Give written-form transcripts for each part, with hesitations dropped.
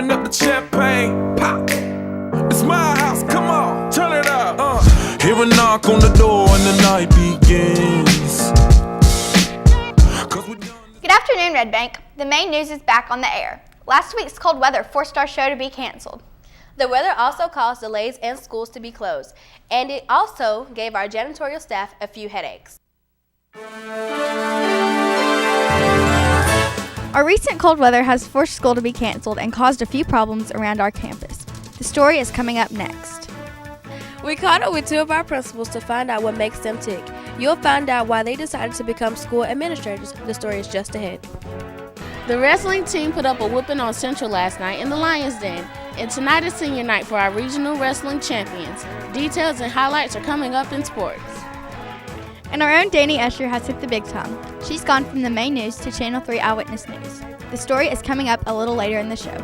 Open up the champagne, pop. It's my house, come on, turn it up. Hear a knock on the door and the night begins. Good afternoon, Red Bank. The main news is back on the air. Last week's cold weather forced our show to be canceled. The weather also caused delays and schools to be closed, and it also gave our janitorial staff a few headaches. Our recent cold weather has forced school to be canceled and caused a few problems around our campus. The story is coming up next. We caught up with two of our principals to find out what makes them tick. You'll find out why they decided to become school administrators. The story is just ahead. The wrestling team put up a whooping on Central last night in the Lions Den, and tonight is senior night for our regional wrestling champions. Details and highlights are coming up in sports. And our own Danny Escher has hit the big time. She's gone from the main news to Channel 3 Eyewitness News. The story is coming up a little later in the show.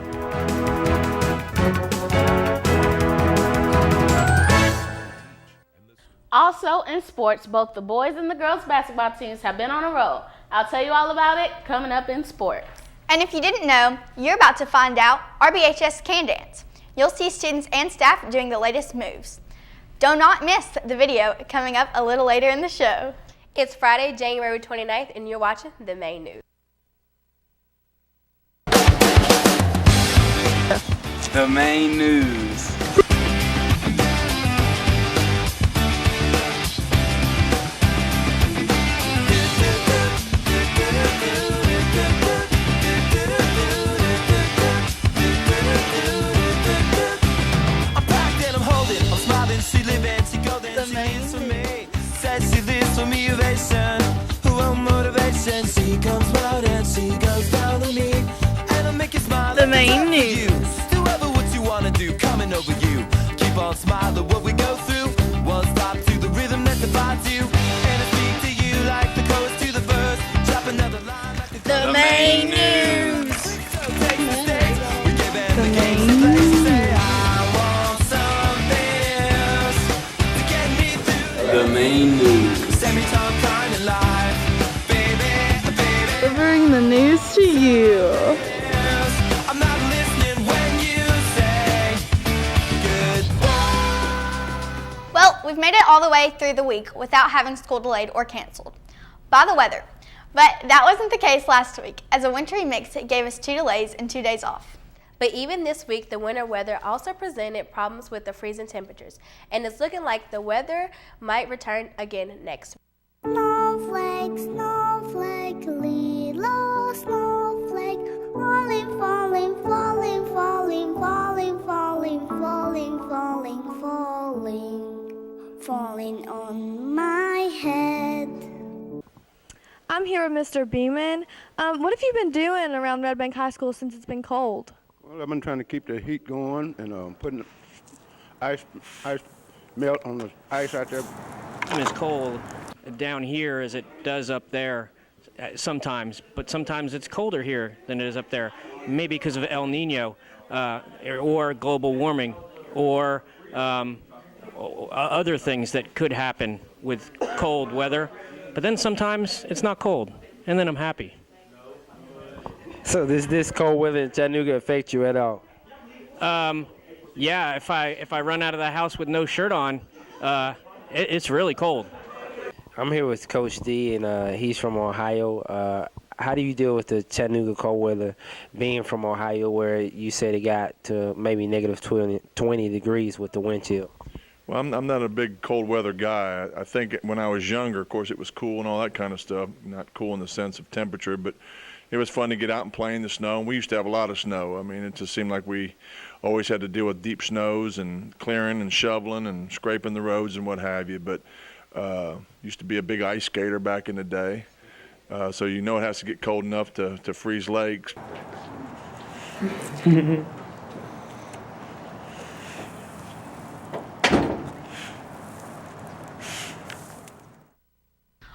Also in sports, both the boys and the girls basketball teams have been on a roll. I'll tell you all about it coming up in sports. And if you didn't know, you're about to find out RBHS Can Dance. You'll see students and staff doing the latest moves. Do not miss the video coming up a little later in the show. It's Friday, January 29th, and you're watching the main news. The main news. The main news. Do ever what you wanna do, coming over you. Keep on smiling what we go through. One stop to the rhythm that defines you. And I speak to you like the chorus to the verse. Drop another line like The main news. So take the stage. We give it the main news. Say I want something else to get me through. The main news. Semi-time kind of life, baby, baby. Delivering the news to you. I'm not listening when you say goodbye. Well, we've made it all the way through the week without having school delayed or canceled by the weather. But that wasn't the case last week, as a wintry mix gave us 2 delays and 2 days off. But even this week, the winter weather also presented problems with the freezing temperatures, and it's looking like the weather might return again next week. Snowflake, snowflake, little snowflake, falling, falling, falling, falling, falling, falling, falling, falling, falling, falling on my head. I'm here with Mr. Beeman. What have you been doing around Red Bank High School since it's been cold? Well, I've been trying to keep the heat going and putting ice melt on the ice out there. It's cold down here as it does up there sometimes, but sometimes it's colder here than it is up there, maybe because of El Nino or global warming or other things that could happen with cold weather. But then sometimes it's not cold, and then I'm happy. So does this cold weather in Chattanooga affect you at all? Yeah, if I run out of the house with no shirt on, it's really cold. I'm here with Coach D, and he's from Ohio. How do you deal with the Chattanooga cold weather, being from Ohio, where you said it got to maybe negative 20 degrees with the wind chill? Well, I'm not a big cold weather guy. I think when I was younger, of course, it was cool and all that kind of stuff. Not cool in the sense of temperature, but it was fun to get out and play in the snow. And we used to have a lot of snow. I mean, it just seemed like we always had to deal with deep snows and clearing and shoveling and scraping the roads and what have you. But used to be a big ice skater back in the day. So you know it has to get cold enough to freeze legs.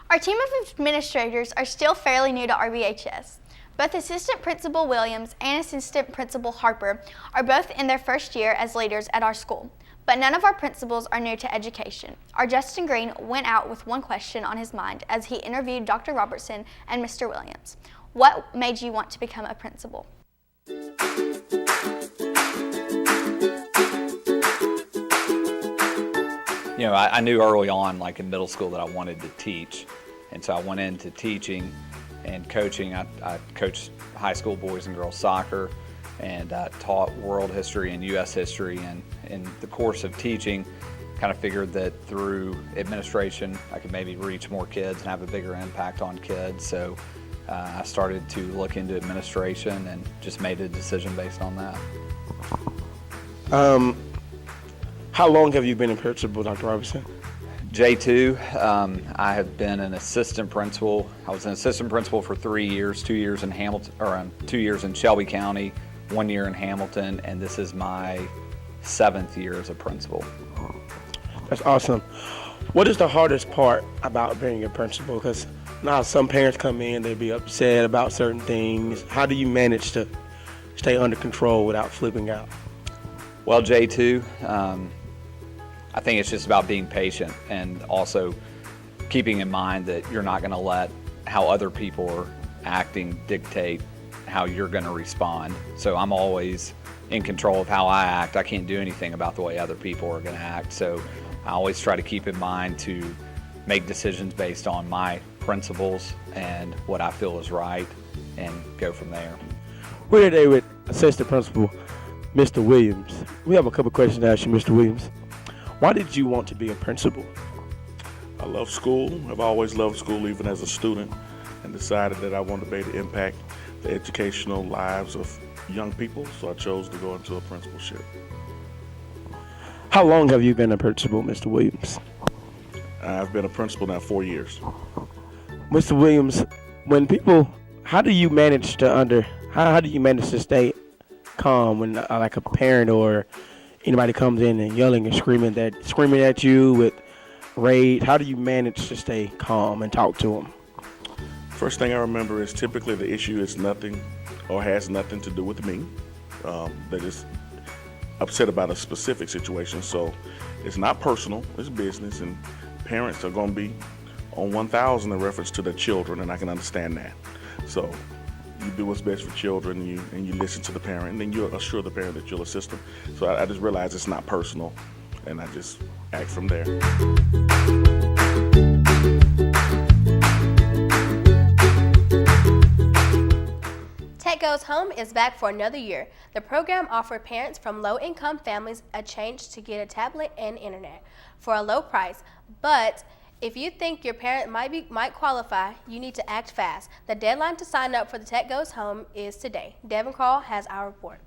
Our team of administrators are still fairly new to RBHS. Both Assistant Principal Williams and Assistant Principal Harper are both in their first year as leaders at our school, but none of our principals are new to education. Our Justin Green went out with one question on his mind as he interviewed Dr. Robertson and Mr. Williams. What made you want to become a principal? you know, I knew early on, like in middle school, that I wanted to teach. And so I went into teaching and coaching. I coached high school boys and girls soccer, and taught world history and U.S. history. And in the course of teaching, kind of figured that through administration, I could maybe reach more kids and have a bigger impact on kids. So I started to look into administration and just made a decision based on that. How long have you been a principal, Dr. Robinson? J2, I have been an assistant principal. I was an assistant principal for 3 years, 2 years in Hamilton, or 2 years in Shelby County, 1 year in Hamilton, and this is my 7th year as a principal. That's awesome. What is the hardest part about being a principal? Because now some parents come in, they be upset about certain things. How do you manage to stay under control without flipping out? Well, J2, I think it's just about being patient and also keeping in mind that you're not going to let how other people are acting dictate how you're going to respond. So I'm always in control of how I act. I can't do anything about the way other people are going to act. So I always try to keep in mind to make decisions based on my principles and what I feel is right and go from there. We're today with Assistant Principal Mr. Williams. We have a couple questions to ask you, Mr. Williams. Why did you want to be a principal? I love school. I've always loved school, even as a student, and decided that I wanted to be able to impact the educational lives of young people, so I chose to go into a principalship. How long have you been a principal, Mr. Williams? I've been a principal now 4 years. Mr. Williams, how do you manage to stay calm when like a parent or anybody comes in and yelling and screaming at you with rage? How do you manage to stay calm and talk to them? First thing I remember is typically the issue is nothing or has nothing to do with me. They're just upset about a specific situation. So it's not personal, it's business, and parents are going to be on 1,000 in reference to their children, and I can understand that. So you do what's best for children, and you listen to the parent, and then you assure the parent that you'll assist them. So I just realized it's not personal, and I just act from there. Tech Goes Home is back for another year. The program offered parents from low-income families a chance to get a tablet and internet for a low price. But if you think your parent might qualify, you need to act fast. The deadline to sign up for the Tech Goes Home is today. Devin Crawl has our report.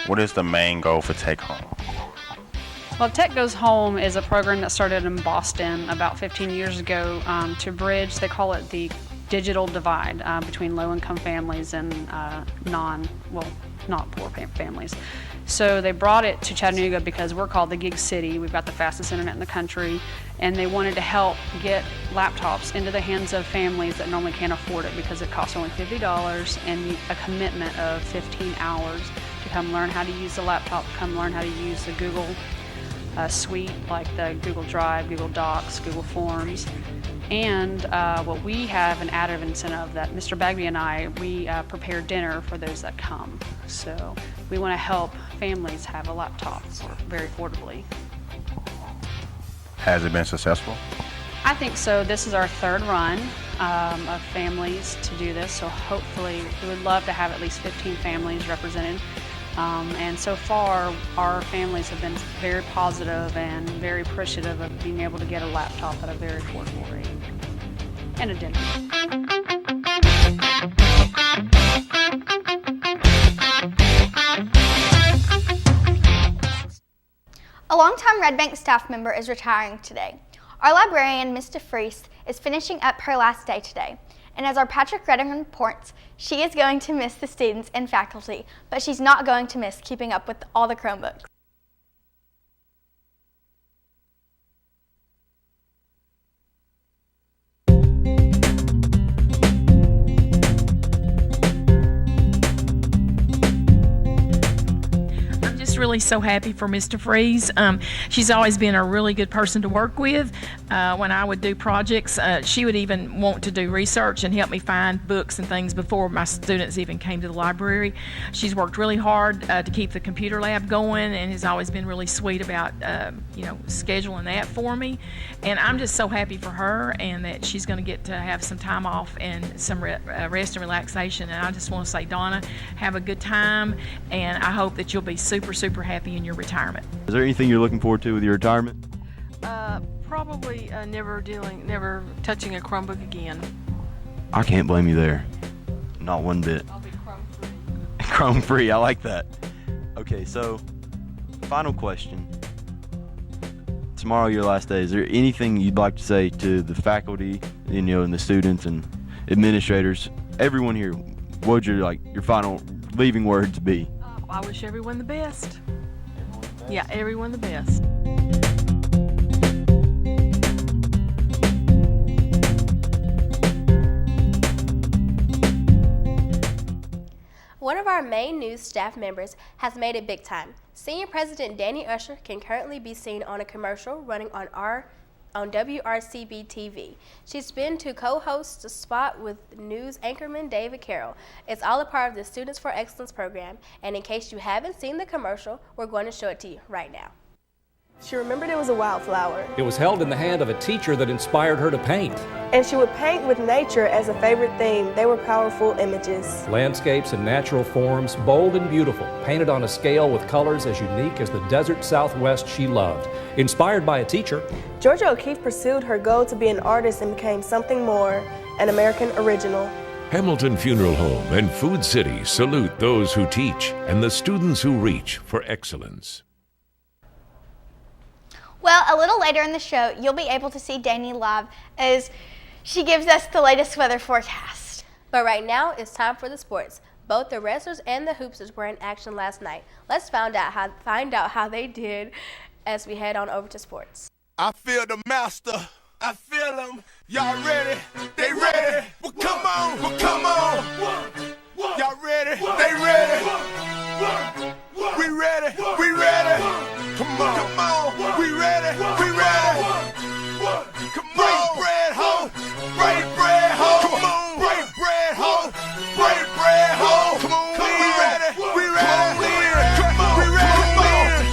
What is the main goal for Take Home? Well, Tech Goes Home is a program that started in Boston about 15 years ago to bridge, they call it the digital divide between low-income families and not poor families. So they brought it to Chattanooga because we're called the Gig City. We've got the fastest internet in the country, and they wanted to help get laptops into the hands of families that normally can't afford it because it costs only $50 and a commitment of 15 hours to come learn how to use the laptop, come learn how to use the Google suite like the Google Drive, Google Docs, Google Forms. And what we have an added incentive that Mr. Bagby and I, we prepare dinner for those that come. So we want to help families have a laptop very affordably. Has it been successful? I think so. This is our third run of families to do this. So hopefully we would love to have at least 15 families represented. And so far, our families have been very positive and very appreciative of being able to get a laptop at a very affordable rate and a dinner. A longtime Red Bank staff member is retiring today. Our librarian, Ms. DeFreeze, is finishing up her last day today. And as our Patrick Redding reports, she is going to miss the students and faculty, but she's not going to miss keeping up with all the Chromebooks. really so happy for Mr. Freeze. She's always been a really good person to work with. When I would do projects, she would even want to do research and help me find books and things before my students even came to the library. She's worked really hard to keep the computer lab going and has always been really sweet about scheduling that for me. And I'm just so happy for her and that she's going to get to have some time off and some rest and relaxation. And I just want to say, Donna, have a good time, and I hope that you'll be super, super happy in your retirement. Is there anything you're looking forward to with your retirement? Probably never touching a Chromebook again. I can't blame you there. Not one bit. I'll be Chrome-free. Chrome-free, I like that. Okay, so final question. Tomorrow, your last day. Is there anything you'd like to say to the faculty, and the students and administrators, everyone here? What would your final leaving words be? I wish everyone the best. Yeah, everyone the best. One of our main news staff members has made it big time. Senior President Danny Usher can currently be seen on a commercial running on WRCB TV. She's been to co-host a spot with news anchorman David Carroll. It's all a part of the Students for Excellence program, and in case you haven't seen the commercial, we're going to show it to you right now. She remembered it was a wildflower. It was held in the hand of a teacher that inspired her to paint. And she would paint with nature as a favorite theme. They were powerful images. Landscapes and natural forms, bold and beautiful, painted on a scale with colors as unique as the desert Southwest she loved. Inspired by a teacher, Georgia O'Keeffe pursued her goal to be an artist and became something more, an American original. Hamilton Funeral Home and Food City salute those who teach and the students who reach for excellence. Well, a little later in the show, you'll be able to see Danny live as she gives us the latest weather forecast. But right now, it's time for the sports. Both the wrestlers and the hoopsters were in action last night. Let's find out how they did as we head on over to sports. I feel the master. I feel them. Y'all ready? They ready? Well, come on. Well, come on. Y'all ready? They ready? We ready? We ready? Come on. Come on. We ready? We ready? Come on. Break bread, ho. Break bread, ho. Come on. Break bread, ho. Break bread, ho. Come on. We ready? We ready? Come on. We ready?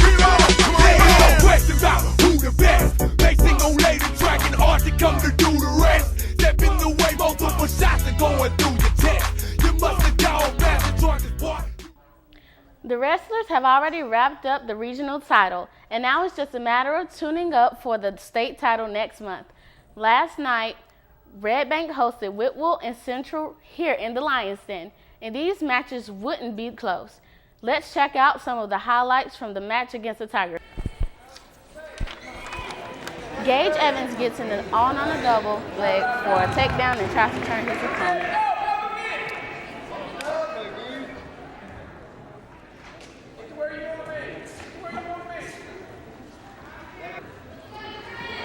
We ready? Come on. No question about who the best. They sing on lay the track and art to come to do the rest. Step in the way, multiple shots are going through your chest. You must have called back and joined this part. The wrestlers have already wrapped up the regional title, and now it's just a matter of tuning up for the state title next month. Last night, Red Bank hosted Whitwell and Central here in the Lions Den, and these matches wouldn't be close. Let's check out some of the highlights from the match against the Tigers. Gage Evans gets in on a double leg for a takedown and tries to turn his opponent.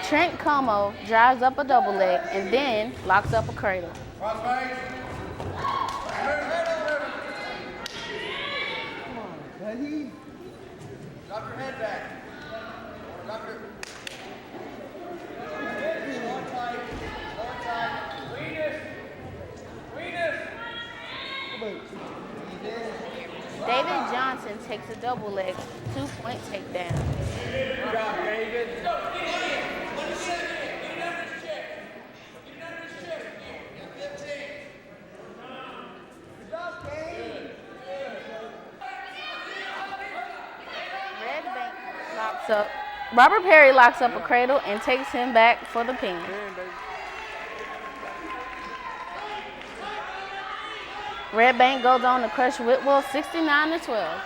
Trent Como drives up a double leg and then locks up a cradle. Drop your head back. Drop your... David Johnson takes a double leg, 2-point takedown. Good job, David. Red Bank locks up. Robert Perry locks up a cradle and takes him back for the pin. Red Bank goes on to crush Whitwell 69-12.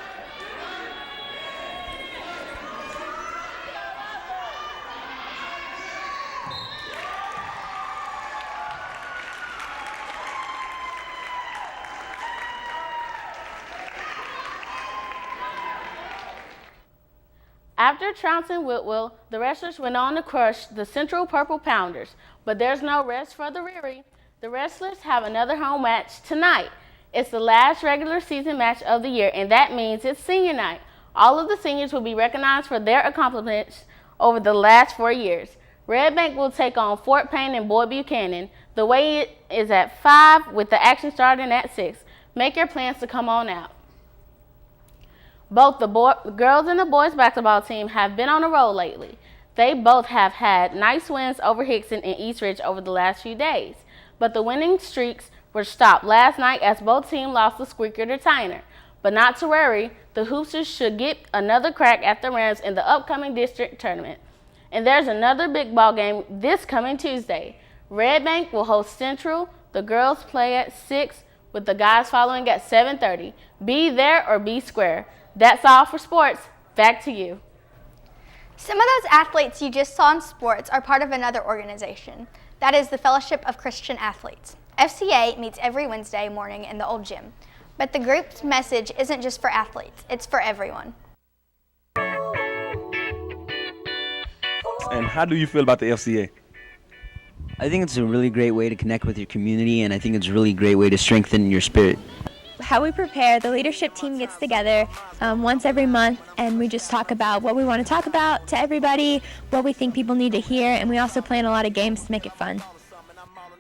After trouncing Whitwell, the wrestlers went on to crush the Central Purple Pounders, but there's no rest for the Riri. The wrestlers have another home match tonight. It's the last regular season match of the year, and that means it's senior night. All of the seniors will be recognized for their accomplishments over the last 4 years. Red Bank will take on Fort Payne and Boyd Buchanan. The weigh-in is at 5 with the action starting at 6. Make your plans to come on out. Both the girls and the boys basketball team have been on a roll lately. They both have had nice wins over Hickson and East Ridge over the last few days. But the winning streaks were stopped last night as both teams lost the squeaker to Tyner. But not to worry, the Hoopsters should get another crack at the Rams in the upcoming district tournament. And there's another big ball game this coming Tuesday. Red Bank will host Central. The girls play at 6 with the guys following at 7:30. Be there or be square. That's all for sports. Back to you. Some of those athletes you just saw in sports are part of another organization. That is the Fellowship of Christian Athletes. FCA meets every Wednesday morning in the old gym. But the group's message isn't just for athletes, it's for everyone. And how do you feel about the FCA? I think it's a really great way to connect with your community, and I think it's a really great way to strengthen your spirit. How we prepare, the leadership team gets together once every month, and we just talk about what we want to talk about to everybody, what we think people need to hear, and we also plan a lot of games to make it fun.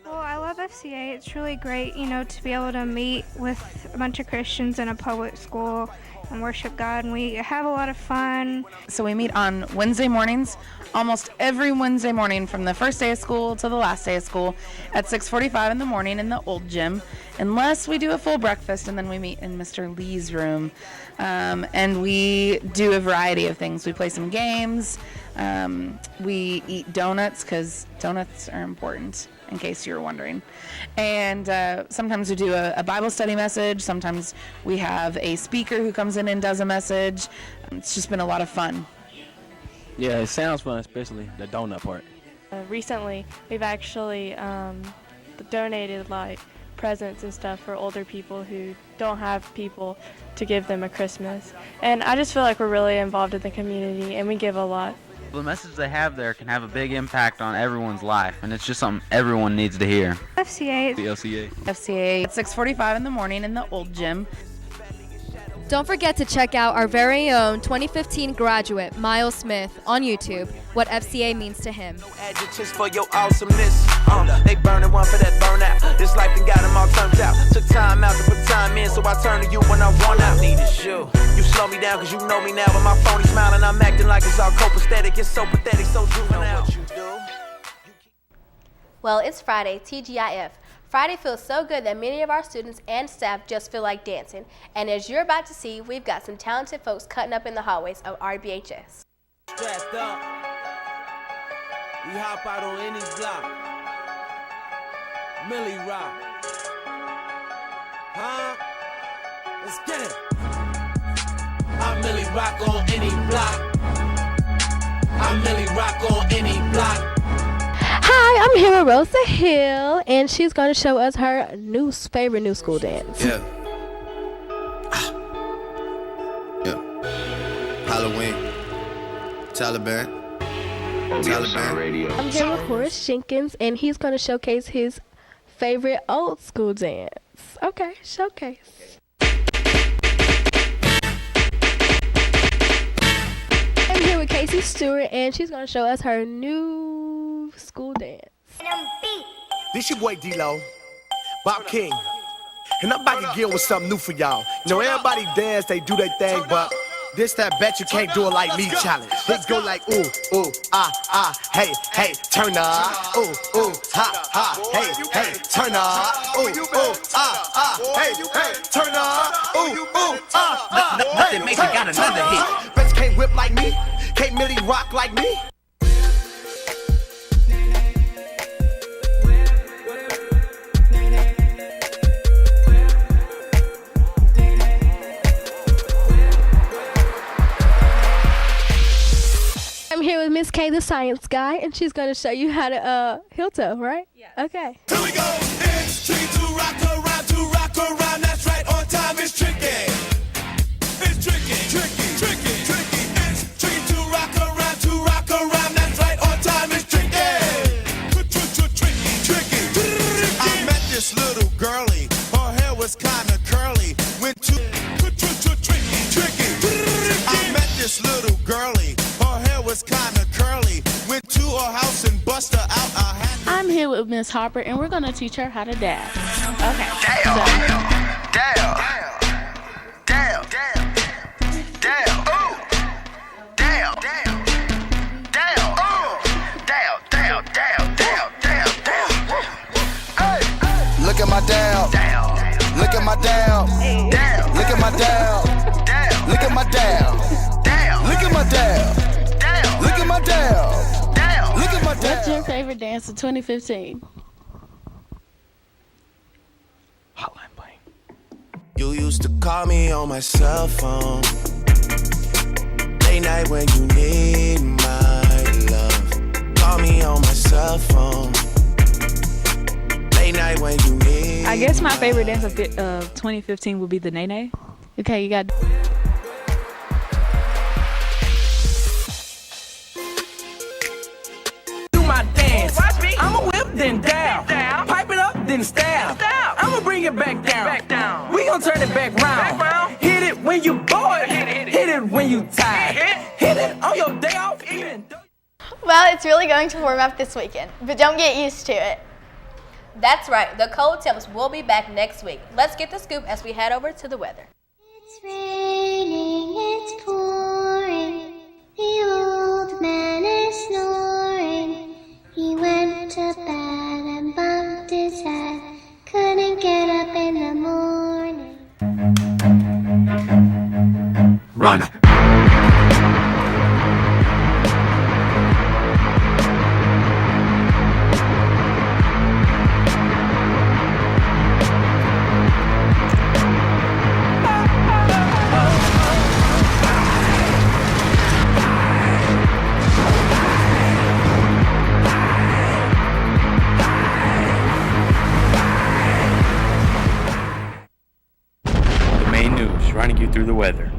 Well, I love FCA. It's really great, to be able to meet with a bunch of Christians in a public school and worship God, and we have a lot of fun. So we meet on Wednesday mornings, almost every Wednesday morning from the first day of school to the last day of school at 6:45 in the morning in the old gym, unless we do a full breakfast, and then we meet in Mr. Lee's room. And we do a variety of things. We play some games. We eat donuts because donuts are important, in case you're wondering. And sometimes we do a Bible study message. Sometimes we have a speaker who comes in and does a message. It's just been a lot of fun. Yeah, it sounds fun, especially the donut part. Recently, we've actually donated presents and stuff for older people who don't have people to give them a Christmas. And I just feel like we're really involved in the community, and we give a lot. The message they have there can have a big impact on everyone's life, and it's just something everyone needs to hear. FCA. The LCA. FCA at 6:45 in the morning in the old gym. Don't forget to check out our very own 2015 graduate, Miles Smith, on YouTube, What FCA Means to Him. Adjectives for your awesomeness. They burning one for that burnout. This life done got them all turned out. Took time out to put time in, so I turn to you when I want out. Need a shoe. You slow me down cause you know me now, but my phony smiling, I'm acting like it's all copacetic. It's so pathetic, so juvenile. What you do? Well, it's Friday, TGIF. Friday feels so good that many of our students and staff just feel like dancing. And as you're about to see, we've got some talented folks cutting up in the hallways of RBHS. Strapped up. We hop out on any block. Millie Rock. Huh? Let's get it. I Millie Rock on any block. I Millie Rock on any block. Hi, I'm here with Rosa Hill, and she's going to show us her favorite new school dance. Yeah. Halloween. Taliban. Radio. I'm here with Horace Jenkins, and he's going to showcase his favorite old school dance. Okay, showcase. I'm here with Casey Stewart, and she's going to show us her new school dance. This your boy D-Lo, Bob King, and I'm back again with something new for y'all. Everybody dance, they do their thing, but this that bet you can't do it like me challenge. Let's go like ooh, ooh, hey, hey, turn up. Ooh, ooh, hey, hey, turn up. Ooh, ooh, hey, hey, turn up. Ooh, ooh, Nothing makes it got another hit. Bitch can't whip like me, can't Millie rock like me. I'm here with Miss K, the science guy, and she's going to show you how to heel toe, right? Yeah. Okay. Here we go. It's tricky to rock around. That's right, on time. It's tricky. It's tricky. It's tricky to rock around. That's right, on time. It's tricky. I met this little girlie. Her hair was kinda curly. Went to tricky. I Miss Harper, and we're going to teach her how to dab. Okay. Look at my down. Look at my down. Look at my down. Look at my down. Look at my down. Look at my down. Look at my down. What's your favorite dance of 2015? You used to call me on my cell phone. Late night when you need my love. Call me on my cell phone. Late night when you need. I guess my favorite dance of 2015 would be the Nay Nay. Okay, you got. Do my dance. Watch me. I'ma whip then down. Pipe it up then stab. I'ma bring it back down. We gon' turn it back round. Hit it when you bored. Hit it when you tired. Hit it on your day off. Well, it's really going to warm up this weekend, but don't get used to it. That's right. The cold temps will be back next week. Let's get the scoop as we head over to the weather. It's raining, it's pouring. The old man is snoring. He went to bed and bumped his head. Couldn't get up in the morning. Run. Running you through the weather.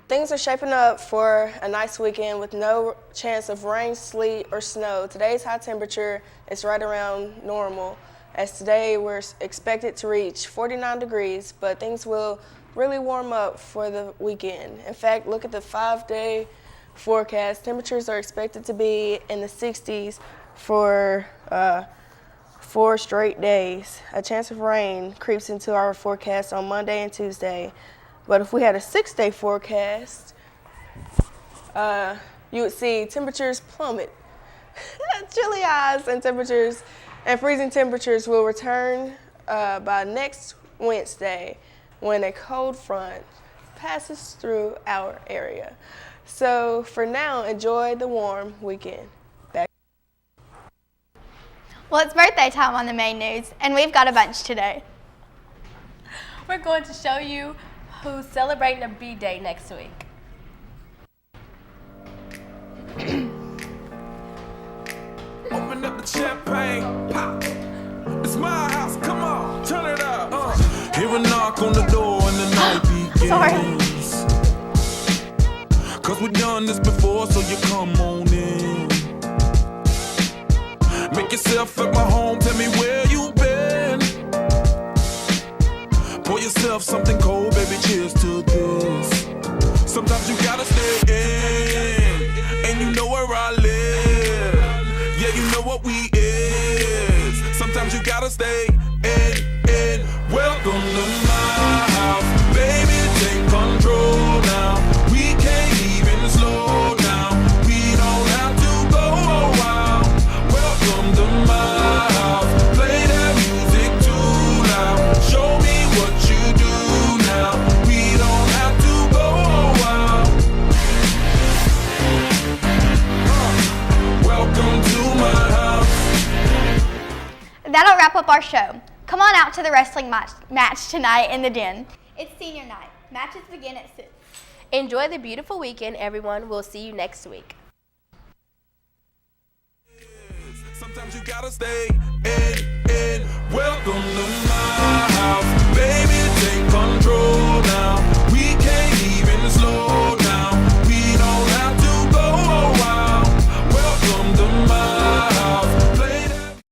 Things are shaping up for a nice weekend with no chance of rain, sleet, or snow. Today's high temperature is right around normal, as today we're expected to reach 49 degrees, but things will really warm up for the weekend. In fact, look at the 5-day forecast. Temperatures are expected to be in the 60s for 4 straight days. A chance of rain creeps into our forecast on Monday and Tuesday. But if we had a 6-day forecast, you would see temperatures plummet. Chilly highs and temperatures and freezing temperatures will return by next Wednesday when a cold front passes through our area. So for now, enjoy the warm weekend. Well, it's birthday time on the main news, and we've got a bunch today. We're going to show you who's celebrating a B-Day next week. Open up the champagne, pop. It's my house, come on, turn it up. Hear a knock on the door and the night begins. Cause we've done this before, so you come on in. Make yourself at my home, tell me where you been. Pour yourself something cold, baby, cheers to this. Sometimes you gotta stay in, and you know where I live. Yeah, you know what we is. Sometimes you gotta stay in. Welcome to my house, baby, take control now. We can't even slow down. We don't have to go a while. Welcome to my house. Play that music too loud. Show me what you do now. We don't have to go a while. Welcome to my house. That'll wrap up our show. Come on out to the wrestling match tonight in the Den. It's senior night. Matches begin at 6. Enjoy the beautiful weekend, everyone. We'll see you next week. Sometimes you gotta stay in. Welcome